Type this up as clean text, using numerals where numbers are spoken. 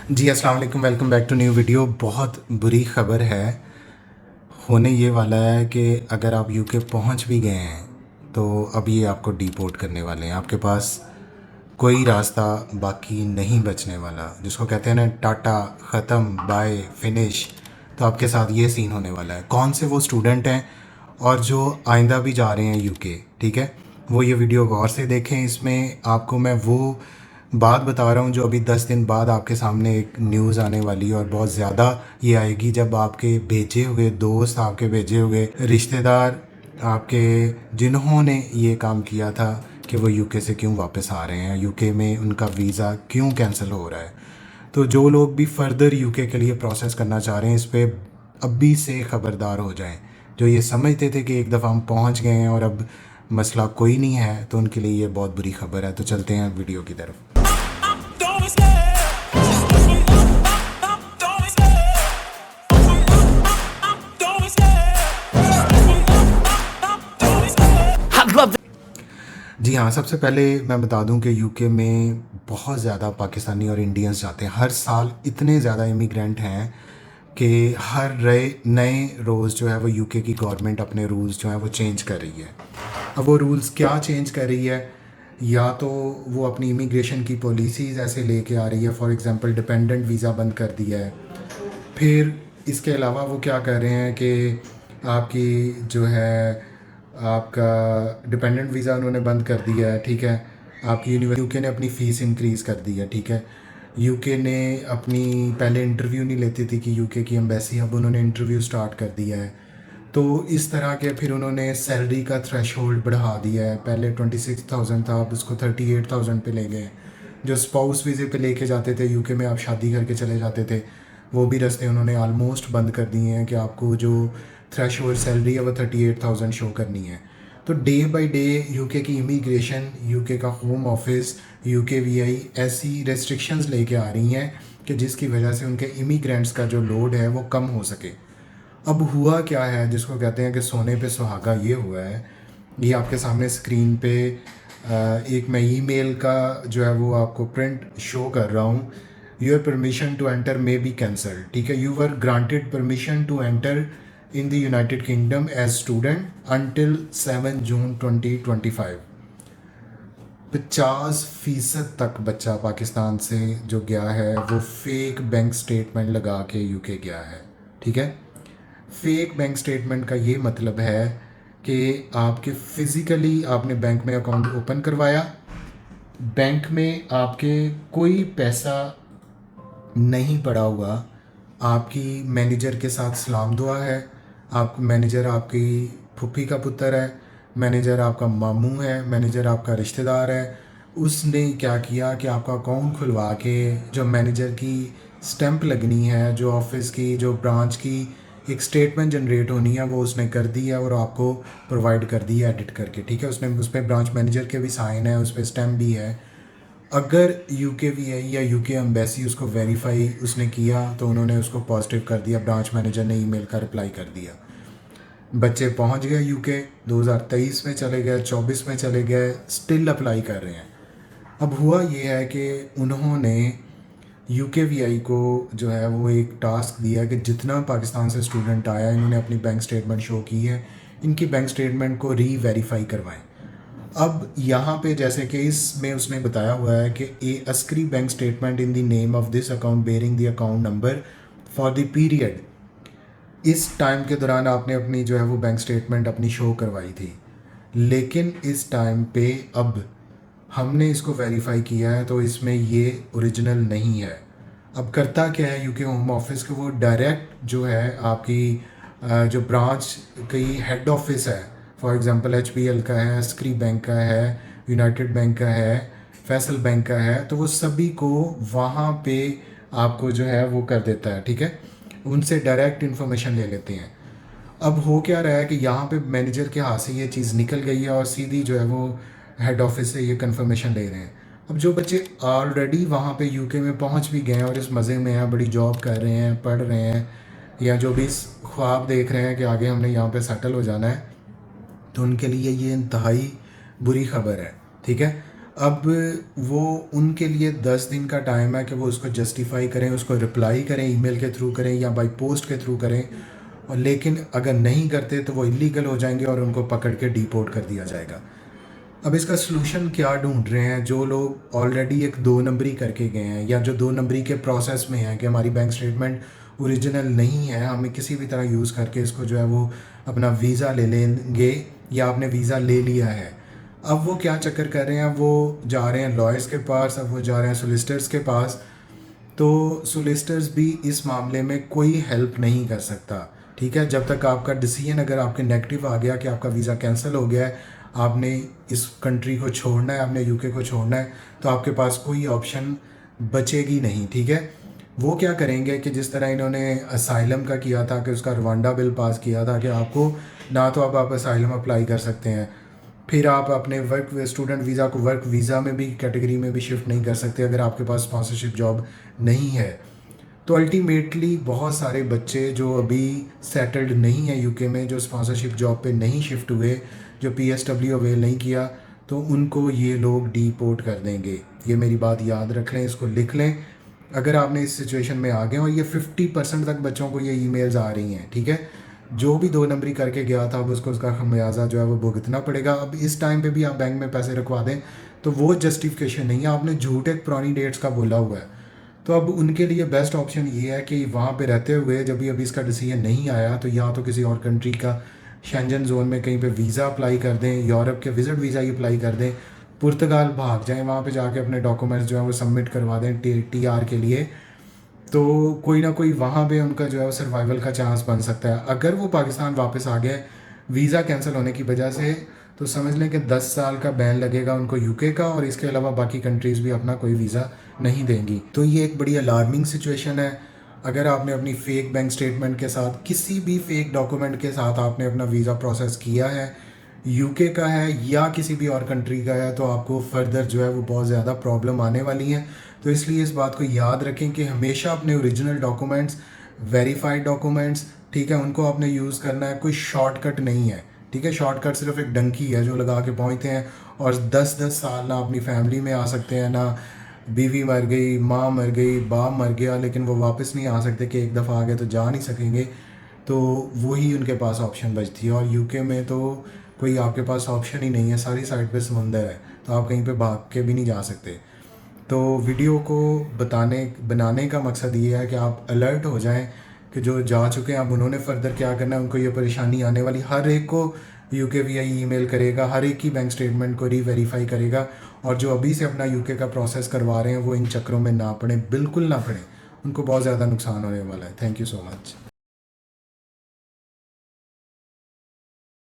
जी अस्सलाम वालेकुम, welcome back to new video. बहुत बुरी ख़बर है। होने ये वाला है कि अगर आप यूके पहुंच भी गए हैं तो अब ये आपको डिपोर्ट करने वाले हैं। आपके पास कोई रास्ता बाकी नहीं बचने वाला, जिसको कहते हैं ना टाटा, ख़त्म, बाय, फिनिश। तो आपके साथ ये सीन होने वाला है। कौन से वो स्टूडेंट हैं और जो आइंदा भी जा रहे हैं यूके, ठीक है, वो ये वीडियो गौर से देखें। इसमें आपको मैं वो बात बता रहा हूँ जो अभी 10 दिन बाद आपके सामने एक न्यूज़ आने वाली है, और बहुत ज़्यादा ये आएगी जब आपके भेजे हुए दोस्त, आपके भेजे हुए रिश्तेदार, आपके जिन्होंने ये काम किया था कि वो यूके से क्यों वापस आ रहे हैं, यूके में उनका वीज़ा क्यों कैंसिल हो रहा है। तो जो लोग भी फर्दर यूके के लिए प्रोसेस करना चाह रहे हैं, इस पर अभी से ख़बरदार हो जाएं। जो ये समझते थे कि एक दफ़ा हम पहुंच गए हैं और अब मसला कोई नहीं है, तो उनके लिए ये बहुत बुरी खबर है। तो चलते हैं वीडियो की तरफ। जी हाँ, सबसे पहले मैं बता दूं कि यूके में बहुत ज़्यादा पाकिस्तानी और इंडियंस जाते हैं। हर साल इतने ज़्यादा इमिग्रेंट हैं कि हर नए रोज़ जो है वो यूके की गवर्नमेंट अपने रूल्स जो हैं वो चेंज कर रही है। अब वो रूल्स क्या चेंज कर रही है, या तो वो अपनी इमिग्रेशन की पॉलिसीज़ ऐसे लेके आ रही है। फॉर एग्ज़ाम्पल डिपेंडेंट वीज़ा बंद कर दिया है। फिर इसके अलावा वो क्या कर रहे हैं कि आपकी जो है आपका डिपेंडेंट वीज़ा उन्होंने बंद कर दिया है, ठीक है। आपकी यूके ने अपनी फ़ीस इंक्रीज़ कर दी है, ठीक है। यूके ने अपनी पहले इंटरव्यू नहीं लेती थी कि यूके की एम्बेसी, अब उन्होंने इंटरव्यू स्टार्ट कर दिया है। तो इस तरह के फिर उन्होंने सैलरी का थ्रेशोल्ड बढ़ा दिया है। पहले 26,000 था, अब उसको 38,000 पे ले गए। जो स्पाउस वीज़े पे लेके जाते थे यूके में, आप शादी करके चले जाते थे, वो भी रास्ते उन्होंने आलमोस्ट बंद कर दिए हैं कि आपको जो थ्रेशोल्ड सैलरी है वो 38,000 शो करनी है। तो डे बाय डे यूके की इमिग्रेशन, यूके का होम ऑफिस, यूके वीआई ऐसी रेस्ट्रिक्शंस लेके आ रही हैं कि जिसकी वजह से उनके इमिग्रेंट्स का जो लोड है वो कम हो सके। अब हुआ क्या है, जिसको कहते हैं कि सोने पे सुहागा, ये हुआ है। ये आपके सामने स्क्रीन पे एक मैं ईमेल का जो है वो आपको प्रिंट शो कर रहा हूँ। Your permission to enter may be cancel, ठीक है। You were granted permission to enter in the United Kingdom as student until 7 June 2025। 50% तक बच्चा पाकिस्तान से जो गया है वो फेक बैंक स्टेटमेंट लगा के यूके गया है, ठीक है। फेक बैंक स्टेटमेंट का ये मतलब है कि आपके फ़िज़िकली आपने बैंक में अकाउंट ओपन करवाया, बैंक में आपके कोई पैसा नहीं पड़ा हुआ, आपकी मैनेजर के साथ सलाम दुआ है, आप मैनेजर आपकी फूफी का पुत्र है, मैनेजर आपका मामू है, मैनेजर आपका रिश्तेदार है। उसने क्या किया कि आपका अकाउंट खुलवा के जो मैनेजर की स्टैंप लगनी है, जो ऑफिस की, जो ब्रांच की एक स्टेटमेंट जनरेट होनी है, वो उसने कर दी है और आपको प्रोवाइड कर दी है एडिट करके, ठीक है। उसने उस पर ब्रांच मैनेजर के भी साइन है, उस पर स्टैंप भी है। अगर यूके वी आई या यूके एम्बेसी उसको वेरीफाई उसने किया तो उन्होंने उसको पॉजिटिव कर दिया, ब्रांच मैनेजर ने ईमेल का रिप्लाई कर दिया। बच्चे पहुंच गए यूके, 2023 में चले गए, 24 में चले गए, स्टिल अप्लाई कर रहे हैं। अब हुआ ये है कि उन्होंने यूके वी आई को जो है वो एक टास्क दिया कि जितना पाकिस्तान से स्टूडेंट आया, इन्होंने अपनी बैंक स्टेटमेंट शो की है, इनकी बैंक स्टेटमेंट को री-वेरीफाई करवाएं। अब यहाँ पे जैसे कि इसमें उसने बताया हुआ है कि a Askari bank statement in the name of this account bearing the account number for the period. इस टाइम के दौरान आपने अपनी जो है वो बैंक स्टेटमेंट अपनी शो करवाई थी, लेकिन इस टाइम पे अब हमने इसको वेरीफाई किया है तो इसमें ये ओरिजिनल नहीं है। अब करता क्या है यूके होम ऑफिस के, वो डायरेक्ट जो है आपकी जो ब्रांच की हेड ऑफिस है, फॉर एग्जांपल एचबीएल का है, अस्करी बैंक का है, यूनाइटेड बैंक का है, फैसल बैंक का है, तो वो सभी को वहाँ पे आपको जो है वो कर देता है, ठीक है। उनसे डायरेक्ट इन्फॉर्मेशन ले लेते हैं। अब हो क्या रहा है कि यहाँ पे मैनेजर के हाथ से ये चीज़ निकल गई है और सीधी जो है वो हेड ऑफिस से ये कंफर्मेशन ले रहे हैं। अब जो बच्चे ऑलरेडी वहाँ पे यूके में पहुँच भी गए हैं और इस मज़े में हैं, बड़ी जॉब कर रहे हैं, पढ़ रहे हैं, या जो भी इस ख्वाब देख रहे हैं कि आगे हमने यहाँ पे सेटल हो जाना है, तो उनके लिए ये इंतहाई बुरी खबर है, ठीक है। अब वो उनके लिए 10 दिन का टाइम है कि वो उसको जस्टिफाई करें, उसको रिप्लाई करें, ईमेल के थ्रू करें या बाय पोस्ट के थ्रू करें, और लेकिन अगर नहीं करते तो वो इलीगल हो जाएंगे और उनको पकड़ के डिपोर्ट कर दिया जाएगा। अब इसका सलूशन क्या ढूंढ रहे हैं जो लोग ऑलरेडी एक 2 नंबरी करके गए हैं या जो 2 नंबरी के प्रोसेस में हैं कि हमारी बैंक स्टेटमेंट ओरिजिनल नहीं है, हमें किसी भी तरह यूज़ करके इसको जो है वो अपना वीज़ा ले लेंगे या आपने वीज़ा ले लिया है। अब वो क्या चक्कर कर रहे हैं, वो जा रहे हैं लॉयर्स के पास, अब वो जा रहे हैं सोलिसिटर्स के पास। तो सोलिसिटर्स भी इस मामले में कोई हेल्प नहीं कर सकता, ठीक है। जब तक आपका डिसीजन अगर आपके नेगेटिव आ गया कि आपका वीज़ा कैंसिल हो गया है, आपने इस कंट्री को छोड़ना है, आपने यूके को छोड़ना है, तो आपके पास कोई ऑप्शन बचेगी नहीं, ठीक है। वो क्या करेंगे कि जिस तरह इन्होंने असाइलम का किया था कि उसका रवांडा बिल पास किया था कि आपको ना तो अब आप असाइलम अप्लाई कर सकते हैं, फिर आप अपने वर्क स्टूडेंट वीज़ा को वर्क वीज़ा में भी कैटेगरी में भी शिफ्ट नहीं कर सकते अगर आपके पास स्पॉन्सरशिप जॉब नहीं है। तो अल्टीमेटली बहुत सारे बच्चे जो अभी सेटल्ड नहीं है यूके में, जो स्पॉन्सरशिप जॉब पे नहीं शिफ्ट हुए, जो पीएसडब्ल्यू अवेल नहीं किया, तो उनको ये लोग डीपोर्ट कर देंगे। ये मेरी बात याद रख लें, इसको लिख लें। अगर आपने इस सिचुएशन में आ गए, और ये 50% तक बच्चों को ये ईमेल्स आ रही हैं, ठीक है। जो भी 2 नंबरी करके गया था अब उसको उसका खमियाजा जो है वो भुगतना पड़ेगा। अब इस टाइम पे भी आप बैंक में पैसे रखवा दें तो वो जस्टिफिकेशन नहीं है, आपने झूठ एक पुरानी डेट्स का बोला हुआ है। तो अब उनके लिए बेस्ट ऑप्शन ये है कि वहाँ पे रहते हुए जब भी अभी इसका डिसीजन नहीं आया तो या तो किसी और कंट्री का शेंजन जोन में कहीं पे वीज़ा अप्लाई कर दें, यूरोप के विजिट वीज़ा ही अप्लाई कर दें, पुर्तगाल भाग जाएं, वहाँ पे जाके अपने डॉक्यूमेंट्स जो है वो सबमिट करवा दें टीआर के लिए। तो कोई ना कोई वहाँ पे उनका जो है वो सर्वाइवल का चांस बन सकता है। अगर वो पाकिस्तान वापस आ गए वीज़ा कैंसिल होने की वजह से, तो समझ लें कि 10 साल का बैन लगेगा उनको यूके का, और इसके अलावा बाकी कंट्रीज़ भी अपना कोई वीज़ा नहीं देंगी। तो ये एक बड़ी अलार्मिंग सिचुएशन है। अगर आपने अपनी फ़ेक बैंक स्टेटमेंट के साथ, किसी भी फेक डॉक्यूमेंट के साथ आपने अपना वीज़ा प्रोसेस किया है, यूके का है या किसी भी और कंट्री का है, तो आपको फर्दर जो है वो बहुत ज़्यादा प्रॉब्लम आने वाली है। तो इसलिए इस बात को याद रखें कि हमेशा अपने ओरिजिनल डॉक्यूमेंट्स, वेरीफाइड डॉक्यूमेंट्स, ठीक है, उनको आपने यूज़ करना है। कोई शॉर्टकट नहीं है, ठीक है। शॉर्टकट सिर्फ एक डंकी है जो लगा के पहुँचते हैं, और 10-10 साल ना अपनी फैमिली में आ सकते हैं, ना बीवी मर गई, माँ मर गई, बाप मर गया, लेकिन वो वापस नहीं आ सकते कि एक दफ़ा आ गए तो जा नहीं सकेंगे। तो वही उनके पास ऑप्शन बचती है। और यूके में तो कोई आपके पास ऑप्शन ही नहीं है, सारी साइड पे समंदर है, तो आप कहीं पे भाग के भी नहीं जा सकते। तो वीडियो को बनाने का मकसद ये है कि आप अलर्ट हो जाएं कि जो जा चुके हैं अब उन्होंने फ़र्दर क्या करना है, उनको ये परेशानी आने वाली। हर एक को यूके वी आई ईमेल करेगा, हर एक की बैंक स्टेटमेंट को रीवेरीफाई करेगा, और जो अभी से अपना यूके का प्रोसेस करवा रहे हैं वो इन चक्करों में ना पड़े, बिल्कुल ना पड़े, उनको बहुत ज़्यादा नुकसान होने वाला है। Thank you so much.